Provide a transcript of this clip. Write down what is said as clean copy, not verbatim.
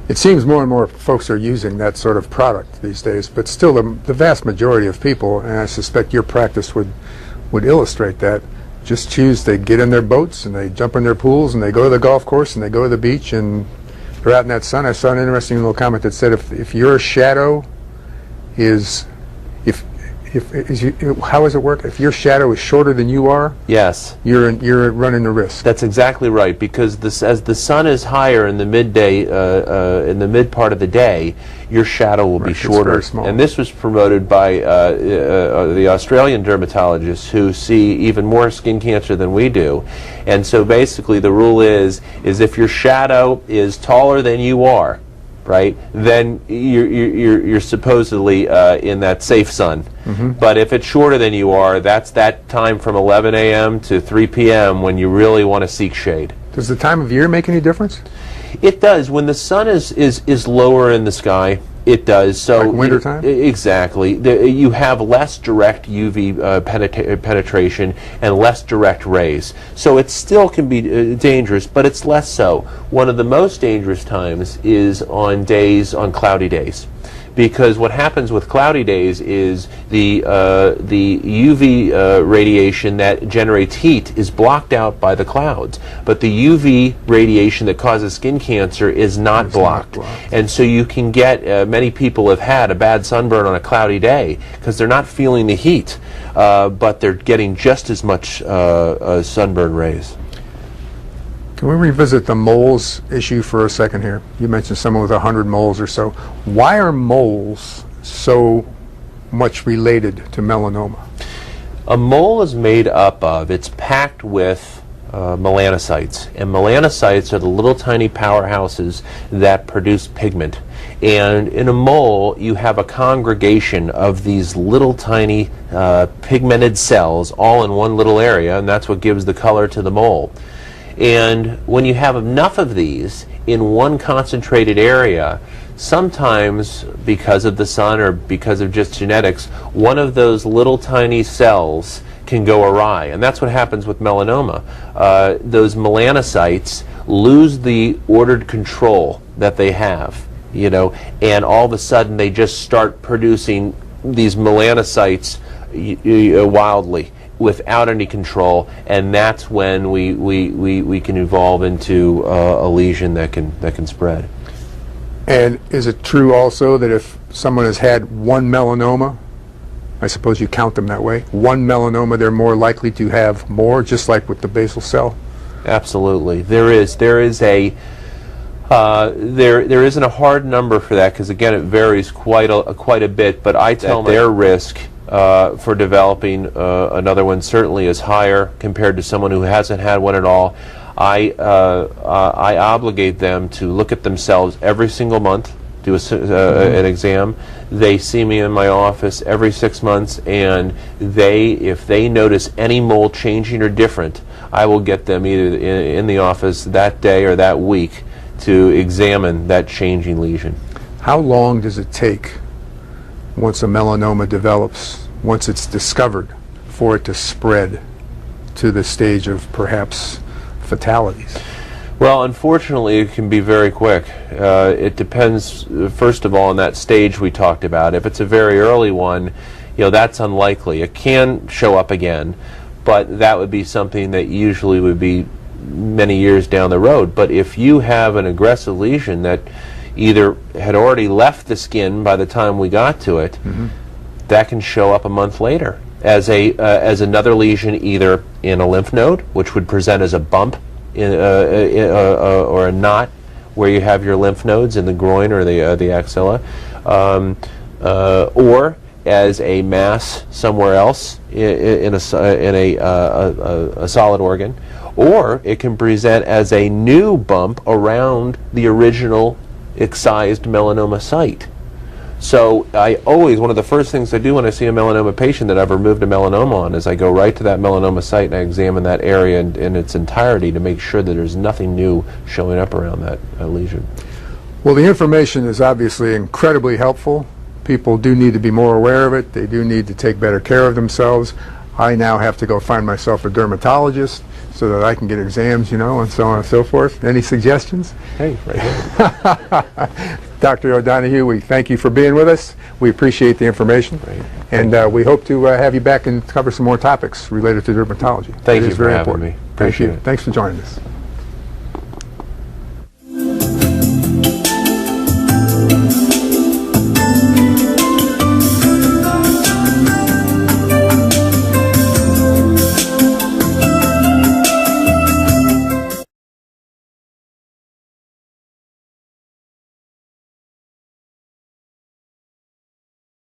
It seems more and more folks are using that sort of product these days, but still the vast majority of people, and I suspect your practice would illustrate that, just choose, they get in their boats and they jump in their pools and they go to the golf course and they go to the beach and they're out in that sun. I saw an interesting little comment that said if your shadow is, how does it work? If your shadow is shorter than you are, yes, you're running the risk. That's exactly right, because as the sun is higher in the midday, in the mid part of the day, your shadow will be shorter. Very small. And this was promoted by the Australian dermatologists who see even more skin cancer than we do. And so basically the rule is if your shadow is taller than you are, right, then you're supposedly in that safe sun. Mm-hmm. But if it's shorter than you are, that's that time from 11 a.m. to 3 p.m. when you really want to seek shade. Does the time of year make any difference? It does. When the sun is lower in the sky, it does. So like winter time? Exactly. You have less direct UV penetration and less direct rays. So it still can be dangerous, but it's less so. One of the most dangerous times is on cloudy days. Because what happens with cloudy days is the UV radiation that generates heat is blocked out by the clouds, but the UV radiation that causes skin cancer is not blocked. And so you can get, many people have had a bad sunburn on a cloudy day because they're not feeling the heat, but they're getting just as much sunburn rays. Can we revisit the moles issue for a second here? You mentioned someone with 100 moles or so. Why are moles so much related to melanoma? A mole is made up of, it's packed with melanocytes. And melanocytes are the little tiny powerhouses that produce pigment. And in a mole, you have a congregation of these little tiny pigmented cells all in one little area, and that's what gives the color to the mole. And when you have enough of these in one concentrated area, sometimes because of the sun or because of just genetics, one of those little tiny cells can go awry. And that's what happens with melanoma. Those melanocytes lose the ordered control that they have, and all of a sudden they just start producing these melanocytes wildly, without any control, and that's when we can evolve into a lesion that can spread. And is it true also that if someone has had one melanoma, I suppose you count them that way, one melanoma, they're more likely to have more, just like with the basal cell? Absolutely. There isn't a hard number for that, because again it varies quite a bit, but I tell their risk for developing another one certainly is higher compared to someone who hasn't had one at all. I obligate them to look at themselves every single month, do an exam. They see me in my office every 6 months, and if they notice any mole changing or different, I will get them either in the office that day or that week to examine that changing lesion. How long does it take, once a melanoma develops, once it's discovered, for it to spread to the stage of perhaps fatalities? Well, unfortunately, it can be very quick. It depends, first of all, on that stage we talked about. If it's a very early one, that's unlikely. It can show up again, but that would be something that usually would be many years down the road. But if you have an aggressive lesion that either had already left the skin by the time we got to it, that can show up a month later as another lesion, either in a lymph node, which would present as a bump or a knot where you have your lymph nodes in the groin or the axilla, or as a mass somewhere else in a solid organ, or it can present as a new bump around the original excised melanoma site. So one of the first things I do when I see a melanoma patient that I've removed a melanoma on is I go right to that melanoma site and I examine that area in its entirety to make sure that there's nothing new showing up around that lesion. Well, the information is obviously incredibly helpful. People do need to be more aware of it. They do need to take better care of themselves. I now have to go find myself a dermatologist so that I can get exams, and so on and so forth. Any suggestions? Hey, right here. Dr. O'Donohue, we thank you for being with us. We appreciate the information. Great. And we hope to have you back and cover some more topics related to dermatology. Thank It you is for very having important. me. Thank you. Appreciate it. Thanks for joining us.